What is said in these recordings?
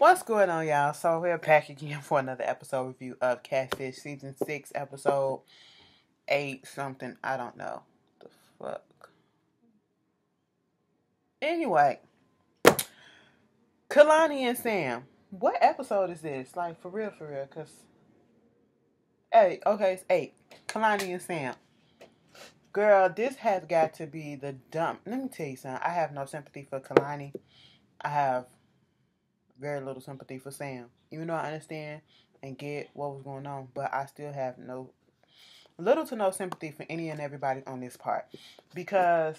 What's going on, y'all? So we're back again for another episode review of Catfish Season 6, Episode 8 something. I don't know. The fuck. Anyway, Kehlani and Sam. What episode is this? Like, for real, because... Hey, okay, it's 8. Kehlani and Sam. Girl, this has got to be the dumb... Let me tell you something. I have no sympathy for Kehlani. I have very little sympathy for Sam. Even though I understand and get what was going on, but I still have little to no sympathy for any and everybody on this part, because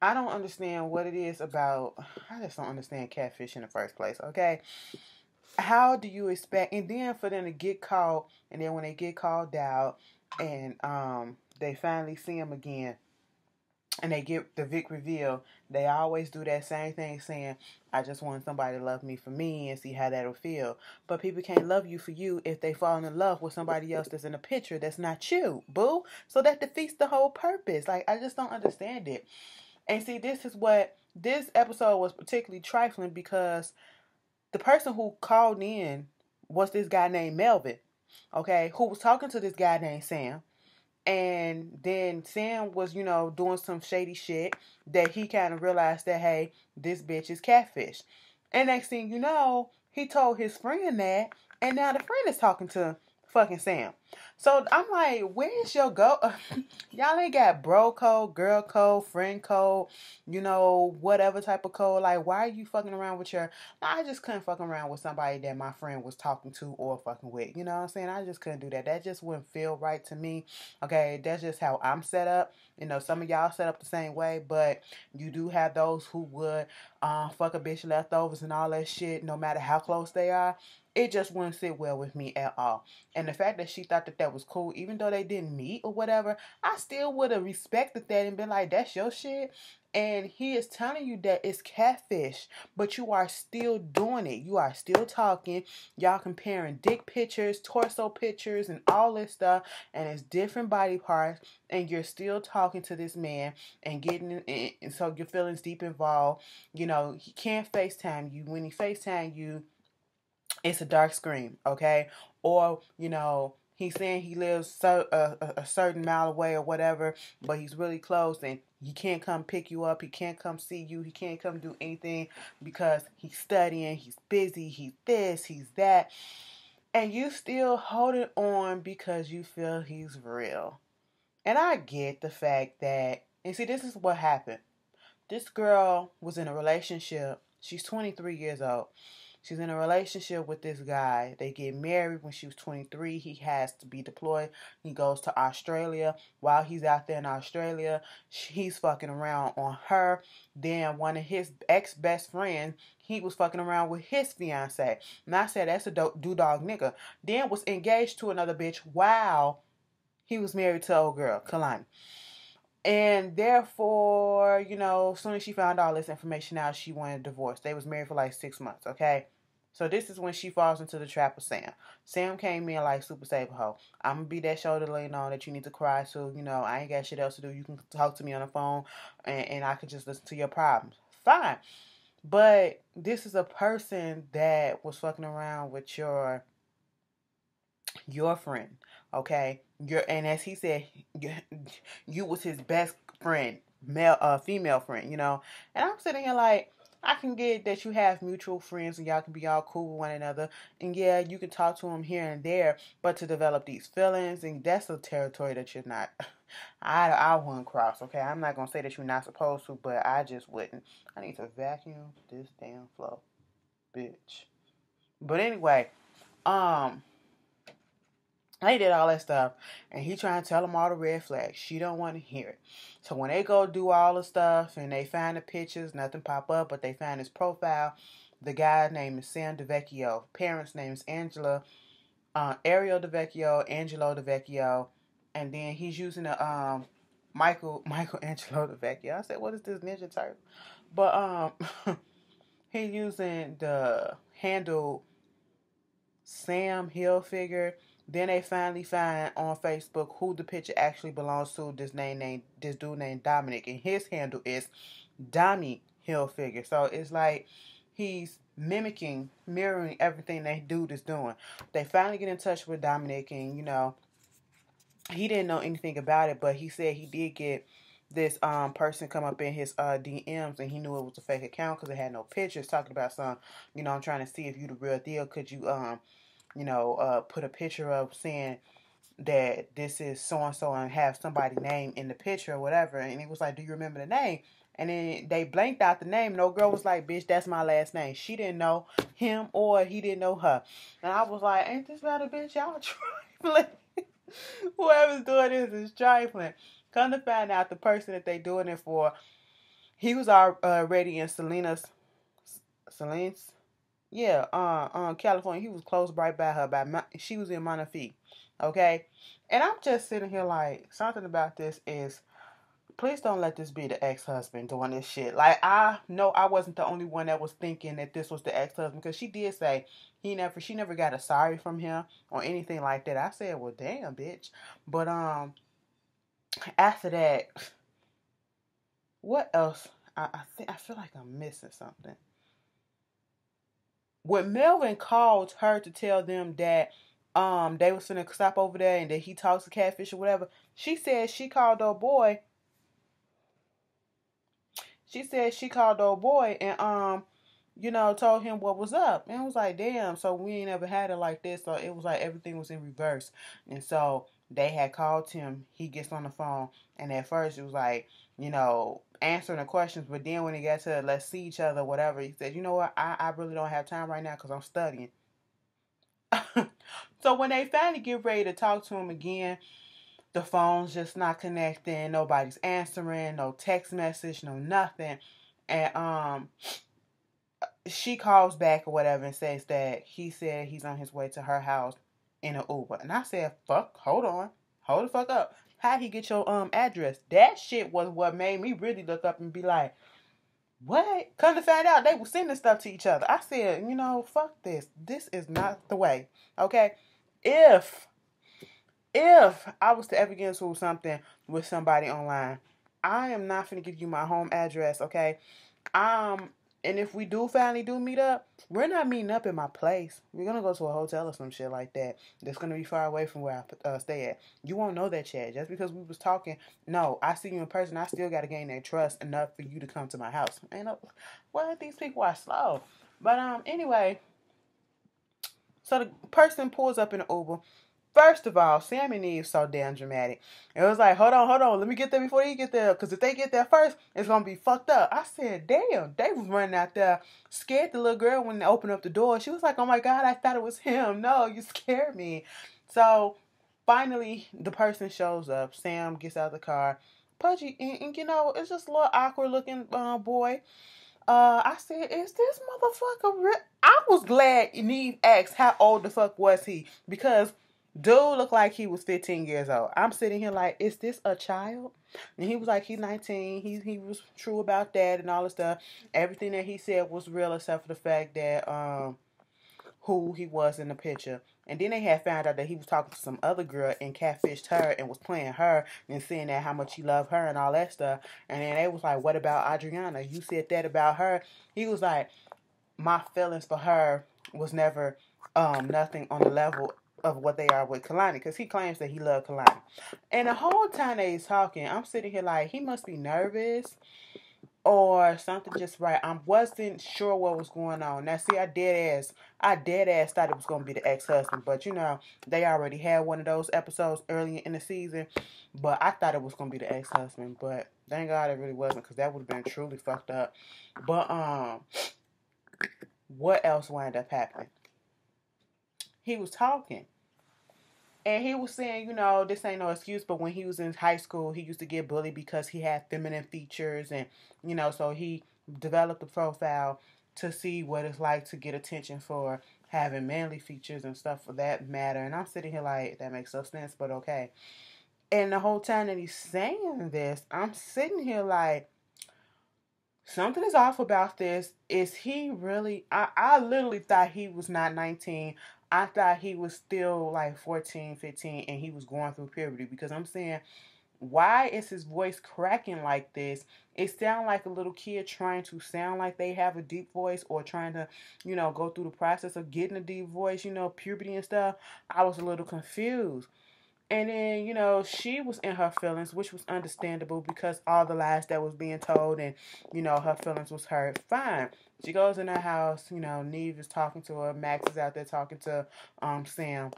I don't understand what it is about. I just don't understand catfish in the first place. Okay, how do you expect, and then for them to get caught, and then when they get called out, and they finally see him again, and they get the Vic reveal, they always do that same thing, saying, I just want somebody to love me for me and see how that'll feel. But people can't love you for you if they fall in love with somebody else that's in a picture that's not you, boo. So that defeats the whole purpose. Like, I just don't understand it. And see, this is what, this episode was particularly trifling, because the person who called in was this guy named Melvin, okay, who was talking to this guy named Sam. And then Sam was, doing some shady shit that he kind of realized that, hey, this bitch is catfish. And next thing you know, he told his friend that, and now the friend is talking to fucking Sam. So I'm like, where's your go? Y'all ain't got bro code, girl code, friend code, whatever type of code. Like, why are you fucking around with your... I just couldn't fuck around with somebody that my friend was talking to or fucking with. You know what I'm saying? I just couldn't do that. That just wouldn't feel right to me. Okay, that's just how I'm set up. Some of y'all set up the same way, but you do have those who would fuck a bitch leftovers and all that shit, no matter how close they are. It just wouldn't sit well with me at all. And the fact that she thought that was cool, even though they didn't meet or whatever, I still would have respected that and been like, that's your shit. And he is telling you that it's catfish, but you are still doing it. You are still talking. Y'all comparing dick pictures, torso pictures, and all this stuff, and it's different body parts, and you're still talking to this man and getting in, and so your feelings deep involved. He can't FaceTime you. When he FaceTime you, it's a dark screen, okay? Or, he's saying he lives a certain mile away or whatever, but he's really close and he can't come pick you up. He can't come see you. He can't come do anything because he's studying, he's busy, he's this, he's that. And you still holding on because you feel he's real. And I get the fact that, and see, this is what happened. This girl was in a relationship. She's 23 years old. She's in a relationship with this guy. They get married when she was 23. He has to be deployed. He goes to Australia. While he's out there in Australia, he's fucking around on her. Then one of his ex-best friends, he was fucking around with his fiance. And I said, that's a do-dog nigga. Then was engaged to another bitch while he was married to old girl, Kailani. And therefore, as soon as she found all this information out, she wanted a divorce. They was married for like 6 months, okay? So this is when she falls into the trap of Sam. Sam came in like super saver hoe. I'm going to be that shoulder to lean on that you need to cry to. I ain't got shit else to do. You can talk to me on the phone and I can just listen to your problems. Fine. But this is a person that was fucking around with your friend, okay? And as he said, you was his best friend, female friend, And I'm sitting here like, I can get that you have mutual friends and y'all can be all cool with one another. And yeah, you can talk to them here and there, but to develop these feelings, and that's a territory that you're not, I wouldn't cross, okay? I'm not going to say that you're not supposed to, but I just wouldn't. I need to vacuum this damn floor, bitch. But anyway, he did all that stuff, and he trying to tell them all the red flags. She don't want to hear it. So when they go do all the stuff, and they find the pictures, nothing pop up, but they find his profile. The guy's name is Sam DeVecchio. Parents' name is Ariel DeVecchio, Angelo DeVecchio, and then he's using the Michelangelo DeVecchio. I said, what is this, Ninja Turtle? But he's using the handle Sam Hilfiger. Then they finally find on Facebook who the picture actually belongs to. This dude named Dominic, and his handle is Dommy Hilfiger. So it's like he's mirroring everything that dude is doing. They finally get in touch with Dominic, and he didn't know anything about it, but he said he did get this person come up in his DMs, and he knew it was a fake account because it had no pictures, talking about some, I'm trying to see if you the real deal. Could you put a picture up saying that this is so and so and have somebody's name in the picture or whatever. And he was like, do you remember the name? And then they blanked out the name. No girl was like, bitch, that's my last name. She didn't know him or he didn't know her. And I was like, ain't this about a bitch? Y'all trifling. Whoever's doing this is trifling. Come to find out, the person that they doing it for, he was already in Selene's, California. He was close right by her. She was in Montefiore. Okay? And I'm just sitting here like, something about this is, please don't let this be the ex-husband doing this shit. Like, I know I wasn't the only one that was thinking that this was the ex-husband, because she did say she never got a sorry from him or anything like that. I said, well, damn, bitch. But after that, what else? I feel like I'm missing something. When Melvin called her to tell them that they was finna stop over there and that he talks to Catfish or whatever, she said she called old boy. She said she called old boy and told him what was up. And I was like, damn, so we ain't ever had it like this. So it was like everything was in reverse. And so they had called him. He gets on the phone, and at first it was like, answering the questions. But then when he got to let's see each other, whatever, he said, you know what, I really don't have time right now because I'm studying. So when they finally get ready to talk to him again, the phone's just not connecting. Nobody's answering. No text message. No nothing. And she calls back or whatever and says that he said he's on his way to her house in an Uber. And I said, fuck, hold the fuck up. How'd he get your address? That shit was what made me really look up and be like, what? Come to find out, they were sending stuff to each other. I said, fuck this. This is not the way. Okay? If I was to ever get into something with somebody online, I am not finna give you my home address, okay? And if we do finally meet up, we're not meeting up in my place. We're gonna go to a hotel or some shit like that. That's gonna be far away from where I stay at. You won't know that yet. Just because we was talking, no, I see you in person. I still gotta gain that trust enough for you to come to my house. And these people are slow. But anyway, so the person pulls up in an Uber. First of all, Sam and Eve so damn dramatic. It was like, hold on, let me get there before you get there. Because if they get there first, it's going to be fucked up. I said, damn, they was running out there. Scared the little girl when they opened up the door. She was like, oh my God, I thought it was him. No, you scared me. So, finally, the person shows up. Sam gets out of the car. Pudgy, and it's just a little awkward looking boy. I said, is this motherfucker real? I was glad Eve asked how old the fuck was he. Because dude looked like he was 15 years old. I'm sitting here like, is this a child? And he was like, he's 19. He was true about that and all this stuff. Everything that he said was real except for the fact that who he was in the picture. And then they had found out that he was talking to some other girl and catfished her and was playing her and saying that how much he loved her and all that stuff. And then they was like, what about Adriana? You said that about her. He was like, my feelings for her was never nothing on the level of what they are with Kehlani, because he claims that he loved Kehlani. And the whole time that he's talking, I'm sitting here like, he must be nervous or something just right. I wasn't sure what was going on. Now, see, I dead ass thought it was going to be the ex-husband, but they already had one of those episodes early in the season, but I thought it was going to be the ex-husband, but thank God it really wasn't, because that would have been truly fucked up. But, what else wound up happening? He was talking. And he was saying, this ain't no excuse, but when he was in high school, he used to get bullied because he had feminine features. And, so he developed a profile to see what it's like to get attention for having manly features and stuff for that matter. And I'm sitting here like, that makes no sense, but okay. And the whole time that he's saying this, I'm sitting here like, something is off about this. Is he really... I literally thought he was not 19. I thought he was still like 14, 15, and he was going through puberty, because I'm saying Why is his voice cracking like this? It sounds like a little kid trying to sound like they have a deep voice, or trying to, go through the process of getting a deep voice, puberty and stuff. I was a little confused. And then, she was in her feelings, which was understandable because all the lies that was being told, and, her feelings was hurt. Fine. She goes in her house, Neve is talking to her, Max is out there talking to Sam.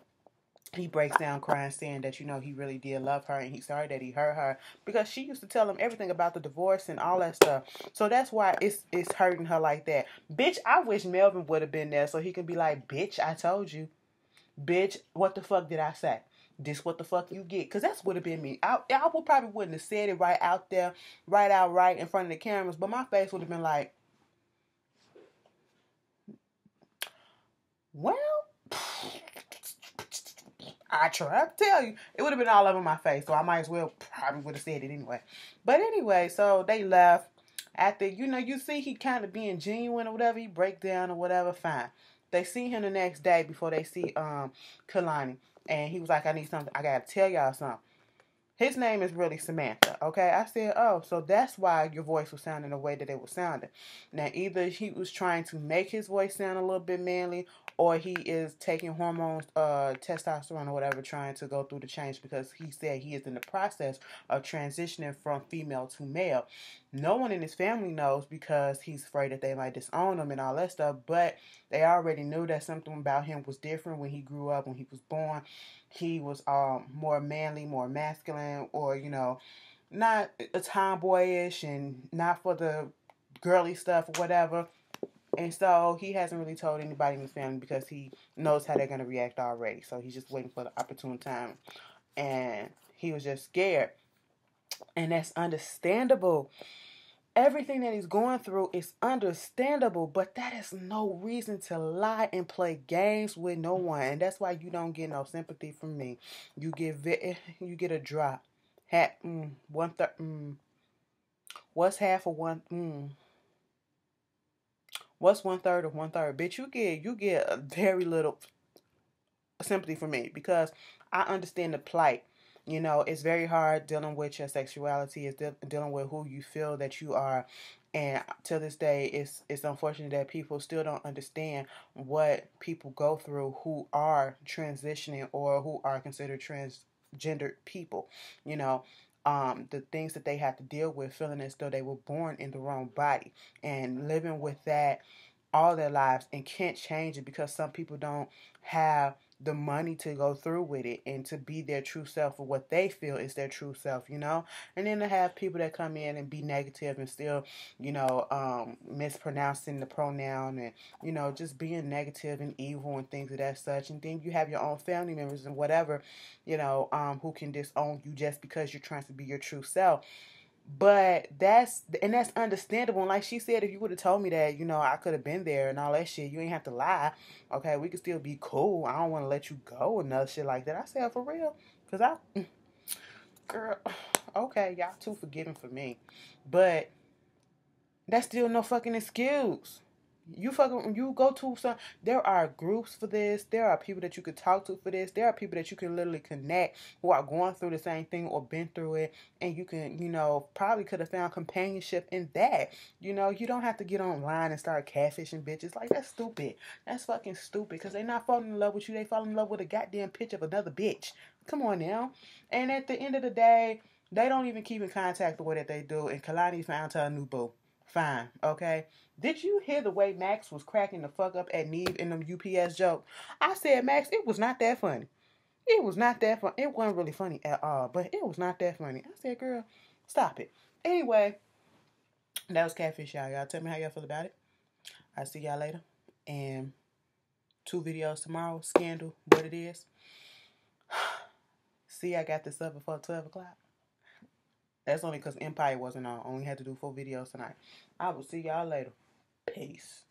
He breaks down crying, saying that, he really did love her and he's sorry that he hurt her, because she used to tell him everything about the divorce and all that stuff. So that's why it's hurting her like that. Bitch, I wish Melvin would have been there so he can be like, bitch, I told you. Bitch, what the fuck did I say? This what the fuck you get? Because that's would have been me. I would probably wouldn't have said it right out there, right in front of the cameras, but my face would have been like, well, I tried to tell you. It would have been all over my face, so I might as well probably would have said it anyway. But anyway, so they left. After, you see he kind of being genuine or whatever, he break down or whatever, fine. They see him the next day before they see Kehlani. And he was like, I need something. I got to tell y'all something. His name is really Samantha, okay? I said, oh, so that's why your voice was sounding the way that it was sounding. Now, either he was trying to make his voice sound a little bit manly, or he is taking hormones, testosterone or whatever, trying to go through the change, because he said he is in the process of transitioning from female to male. No one in his family knows because he's afraid that they might disown him and all that stuff, but they already knew that something about him was different when he grew up, when he was born. He was more manly, more masculine, or not a tomboyish and not for the girly stuff or whatever. And so he hasn't really told anybody in his family because he knows how they're gonna react already. So he's just waiting for the opportune time, and he was just scared, and that's understandable. Everything that he's going through is understandable, but that is no reason to lie and play games with no one. And that's why you don't get no sympathy from me. You get a drop. One third. What's half of one? What's one third of one third? Bitch, you get a very little sympathy from me because I understand the plight. It's very hard dealing with your sexuality. It's dealing with who you feel that you are. And to this day, it's unfortunate that people still don't understand what people go through who are transitioning or who are considered transgendered people. The things that they have to deal with, feeling as though they were born in the wrong body and living with that all their lives and can't change it because some people don't have the money to go through with it and to be their true self or what they feel is their true self, and then to have people that come in and be negative and still, mispronouncing the pronoun and, just being negative and evil and things of that such. And then you have your own family members and whatever, who can disown you just because you're trying to be your true self. But that's understandable. And like she said, if you would have told me that, I could have been there and all that shit, you ain't have to lie. Okay, we could still be cool. I don't want to let you go and other shit like that. I said for real, cause girl, okay, y'all too forgiving for me, but that's still no fucking excuse. You go to some. There are groups for this. There are people that you could talk to for this. There are people that you can literally connect who are going through the same thing or been through it, and you can, probably could have found companionship in that. You don't have to get online and start catfishing bitches. Like, that's stupid. That's fucking stupid. Because they're not falling in love with you. They fall in love with a goddamn picture of another bitch. Come on now. And at the end of the day, they don't even keep in contact the way that they do. And Kailani found her a new boo. Fine, okay? Did you hear the way Max was cracking the fuck up at Neve in them UPS joke? I said, Max, it was not that funny. It was not that funny. It wasn't really funny at all, but it was not that funny. I said, girl, stop it. Anyway, that was Catfish, y'all. Y'all tell me how y'all feel about it. I'll see y'all later. And 2 videos tomorrow. Scandal, what it is. See, I got this up before 12 o'clock. That's only because Empire wasn't on. Only had to do 4 videos tonight. I will see y'all later. Peace.